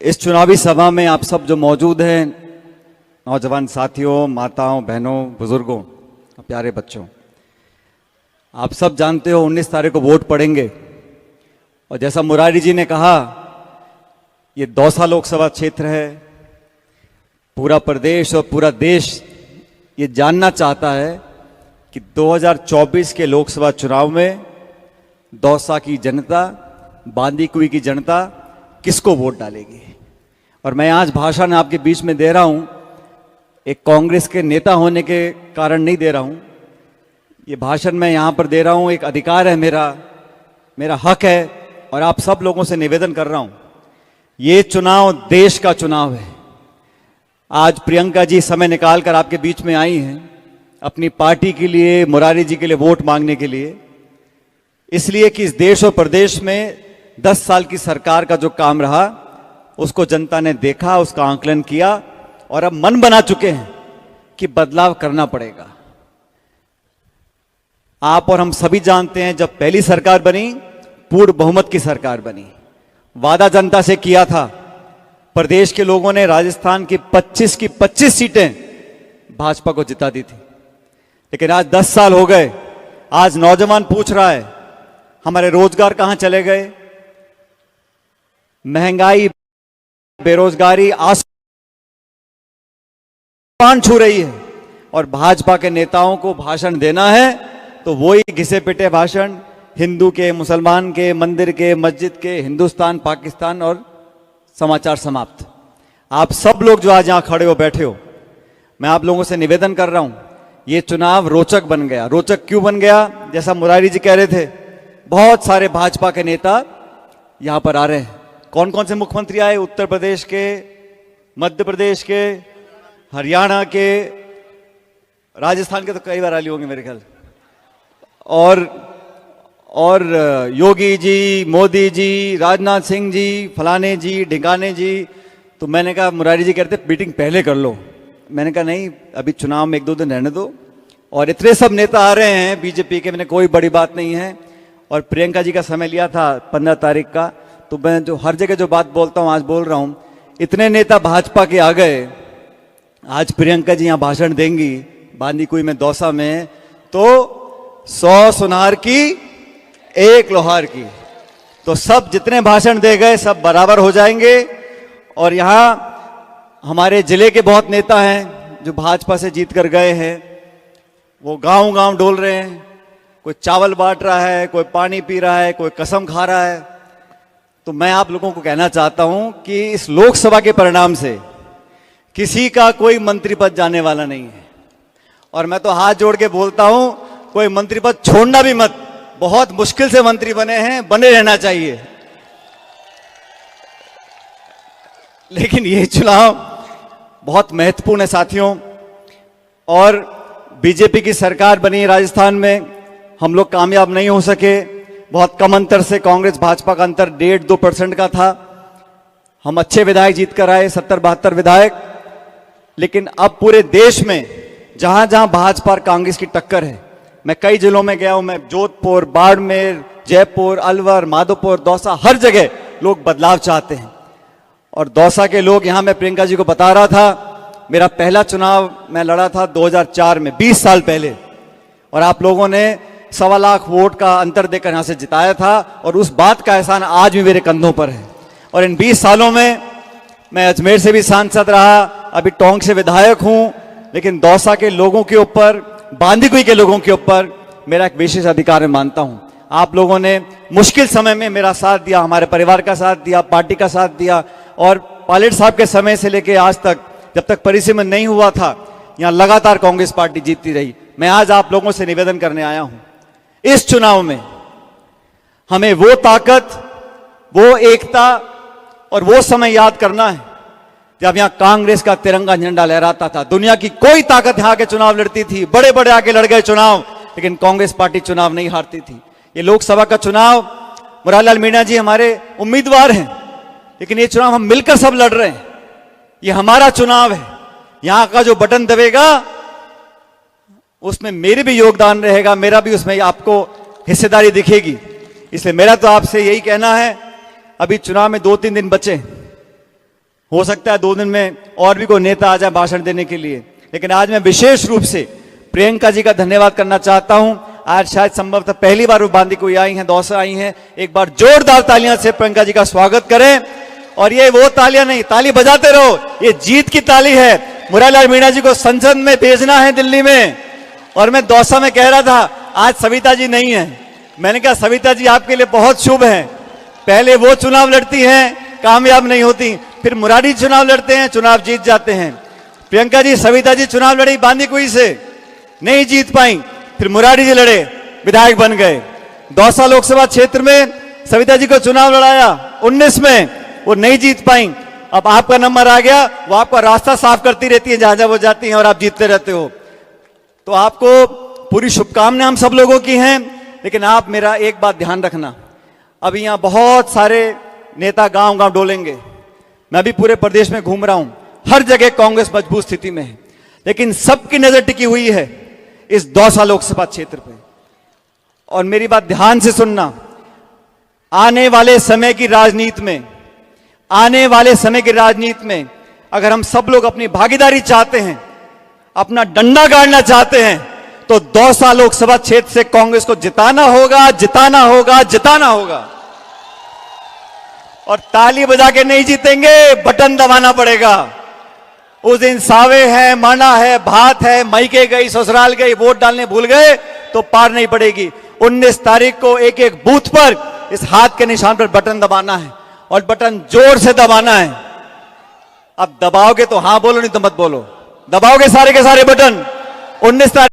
इस चुनावी सभा में आप सब जो मौजूद हैं, नौजवान साथियों, माताओं, बहनों, बुजुर्गों, प्यारे बच्चों, आप सब जानते हो 19 तारीख को वोट पड़ेंगे। और जैसा मुरारी जी ने कहा, ये दौसा लोकसभा क्षेत्र है। पूरा प्रदेश और पूरा देश ये जानना चाहता है कि 2024 के लोकसभा चुनाव में दौसा की जनता, बांदीकुई की जनता किसको वोट डालेगी। और मैं आज भाषण आपके बीच में दे रहा हूं, एक कांग्रेस के नेता होने के कारण नहीं दे रहा हूं। ये भाषण मैं यहां पर दे रहा हूं, एक अधिकार है मेरा हक है। और आप सब लोगों से निवेदन कर रहा हूं, ये चुनाव देश का चुनाव है। आज प्रियंका जी समय निकाल कर आपके बीच में आई हैं अपनी पार्टी के लिए, मुरारी जी के लिए वोट मांगने के लिए, इसलिए कि इस देश और प्रदेश में 10 साल की सरकार का जो काम रहा उसको जनता ने देखा, उसका आंकलन किया और अब मन बना चुके हैं कि बदलाव करना पड़ेगा। आप और हम सभी जानते हैं, जब पहली सरकार बनी, पूर्ण बहुमत की सरकार बनी। वादा जनता से किया था, प्रदेश के लोगों ने राजस्थान की 25 की 25 सीटें भाजपा को जिता दी थी। लेकिन आज 10 साल हो गए, आज नौजवान पूछ रहा है हमारे रोजगार कहां चले गए। महंगाई, बेरोजगारी आसमान छू रही है और भाजपा के नेताओं को भाषण देना है तो वही घिसे पिटे भाषण, हिंदू के, मुसलमान के, मंदिर के, मस्जिद के, हिंदुस्तान, पाकिस्तान और समाचार समाप्त। आप सब लोग जो आज यहां खड़े हो, बैठे हो, मैं आप लोगों से निवेदन कर रहा हूं, ये चुनाव रोचक बन गया। रोचक क्यों बन गया? जैसा मुरारी जी कह रहे थे, बहुत सारे भाजपा के नेता यहां पर आ रहे हैं। कौन कौन से मुख्यमंत्री आए? उत्तर प्रदेश के, मध्य प्रदेश के, हरियाणा के, राजस्थान के तो कई बार आली होंगे मेरे ख्याल, और योगी जी, मोदी जी, राजनाथ सिंह जी, फलाने जी, ढिकाने जी। तो मैंने कहा, मुरारी जी कहते मीटिंग पहले कर लो। मैंने कहा नहीं, अभी चुनाव में 1-2 दिन रहने दो। और इतने सब नेता आ रहे हैं बीजेपी के, मैंने कोई बड़ी बात नहीं है। और प्रियंका जी का समय लिया था 15 तारीख का, तो मैं जो हर जगह जो बात बोलता हूं आज बोल रहा हूं। इतने नेता भाजपा के आ गए, आज प्रियंका जी यहां भाषण देंगी बांदीकुई में, दौसा में, तो 100 सुनार की 1 लोहार की। तो सब जितने भाषण दे गए सब बराबर हो जाएंगे। और यहां हमारे जिले के बहुत नेता हैं जो भाजपा से जीत कर गए हैं, वो गांव गांव डोल रहे हैं। कोई चावल बांट रहा है, कोई पानी पी रहा है, कोई कसम खा रहा है। तो मैं आप लोगों को कहना चाहता हूं कि इस लोकसभा के परिणाम से किसी का कोई मंत्री पद जाने वाला नहीं है। और मैं तो हाथ जोड़ के बोलता हूं, कोई मंत्री पद छोड़ना भी मत। बहुत मुश्किल से मंत्री बने हैं, बने रहना चाहिए। लेकिन ये चुनाव बहुत महत्वपूर्ण है साथियों। और बीजेपी की सरकार बनी राजस्थान में, हम लोग कामयाब नहीं हो सके। बहुत कम अंतर से कांग्रेस भाजपा का अंतर 1.5-2% का था। हम अच्छे विधायक जीत कर आए, 70-72 विधायक। लेकिन अब पूरे देश में जहां जहां भाजपा और कांग्रेस की टक्कर है, मैं कई जिलों में गया हूं, मैं जोधपुर, बाड़मेर, जयपुर, अलवर, माधोपुर, दौसा, हर जगह लोग बदलाव चाहते हैं। और दौसा के लोग, यहां मैं प्रियंका जी को बता रहा था, मेरा पहला चुनाव मैं लड़ा था 2004 में, 20 साल पहले। और आप लोगों ने 1.25 लाख वोट का अंतर देकर यहां से जिताया था। और उस बात का एहसान आज भी मेरे कंधों पर है। और इन 20 सालों में मैं अजमेर से भी सांसद रहा, अभी टोंक से विधायक हूं। लेकिन दौसा के लोगों के ऊपर, बांदीकुई के लोगों के ऊपर मेरा एक विशेष अधिकार मैं मानता हूं। आप लोगों ने मुश्किल समय में मेरा साथ दिया, हमारे परिवार का साथ दिया, पार्टी का साथ दिया। और पायलट साहब के समय से लेकर आज तक, जब तक परिसीमन नहीं हुआ था, यहां लगातार कांग्रेस पार्टी जीतती रही। मैं आज आप लोगों से निवेदन करने आया हूं, इस चुनाव में हमें वो ताकत, वो एकता और वो समय याद करना है जब यहां कांग्रेस का तिरंगा झंडा लहराता था। दुनिया की कोई ताकत यहां के चुनाव लड़ती थी, बड़े बड़े आगे लड़ गए चुनाव, लेकिन कांग्रेस पार्टी चुनाव नहीं हारती थी। ये लोकसभा का चुनाव, मुरारीलाल मीणा जी हमारे उम्मीदवार हैं, लेकिन ये चुनाव हम मिलकर सब लड़ रहे हैं। ये हमारा चुनाव है। यहां का जो बटन दबेगा उसमें मेरे भी योगदान रहेगा, मेरा भी उसमें आपको हिस्सेदारी दिखेगी। इसलिए मेरा तो आपसे यही कहना है, अभी चुनाव में 2-3 दिन बचे, हो सकता है 2 दिन में और भी कोई नेता आ जाए भाषण देने के लिए, लेकिन आज मैं विशेष रूप से प्रियंका जी का धन्यवाद करना चाहता हूं। आज शायद संभवतः पहली बार वो बांदीकुई आई हैं, दौसा आई हैं। एक बार जोरदार तालियां से प्रियंका जी का स्वागत करें। और ये वो तालियां नहीं, ताली बजाते रहो, ये जीत की ताली है। मुरारीलाल मीणा जी को संसद में भेजना है दिल्ली में। और मैं दौसा में कह रहा था, आज सविता जी नहीं है। मैंने कहा सविता जी आपके लिए बहुत शुभ है, पहले वो चुनाव लड़ती हैं, कामयाब नहीं होती, फिर मुरारी चुनाव लड़ते हैं, चुनाव जीत जाते हैं। प्रियंका जी, सविता जी चुनाव लड़ी बांदीकुई से, नहीं जीत पाई, फिर मुरारी जी लड़े, विधायक बन गए। दौसा लोकसभा क्षेत्र में सविता जी को चुनाव लड़ाया 19 में, वो नहीं जीत पाई। अब आपका नंबर आ गया, वो आपका रास्ता साफ करती रहती है जहां जहां वो जाती हैं और आप जीतते रहते हो। तो आपको पूरी शुभकामनाएं हम सब लोगों की हैं। लेकिन आप मेरा एक बात ध्यान रखना, अभी यहां बहुत सारे नेता गांव गांव डोलेंगे। मैं भी पूरे प्रदेश में घूम रहा हूं, हर जगह कांग्रेस मजबूत स्थिति में है, लेकिन सबकी नजर टिकी हुई है इस दौसा लोकसभा क्षेत्र पे। और मेरी बात ध्यान से सुनना, आने वाले समय की राजनीति में, आने वाले समय की राजनीति में अगर हम सब लोग अपनी भागीदारी चाहते हैं, अपना डंडा गाड़ना चाहते हैं, तो दौसा लोकसभा क्षेत्र से कांग्रेस को जिताना होगा, जिताना होगा, जिताना होगा। और ताली बजा के नहीं जीतेंगे, बटन दबाना पड़ेगा। उस दिन सावे है, माना है, भात है, मायके गई, ससुराल गई, वोट डालने भूल गए तो पार नहीं पड़ेगी। 19 तारीख को एक एक बूथ पर इस हाथ के निशान पर बटन दबाना है और बटन जोर से दबाना है। अब दबाओगे तो हां बोलो, नहीं तो मत बोलो। दबाओगे सारे के सारे बटन 19 तारीख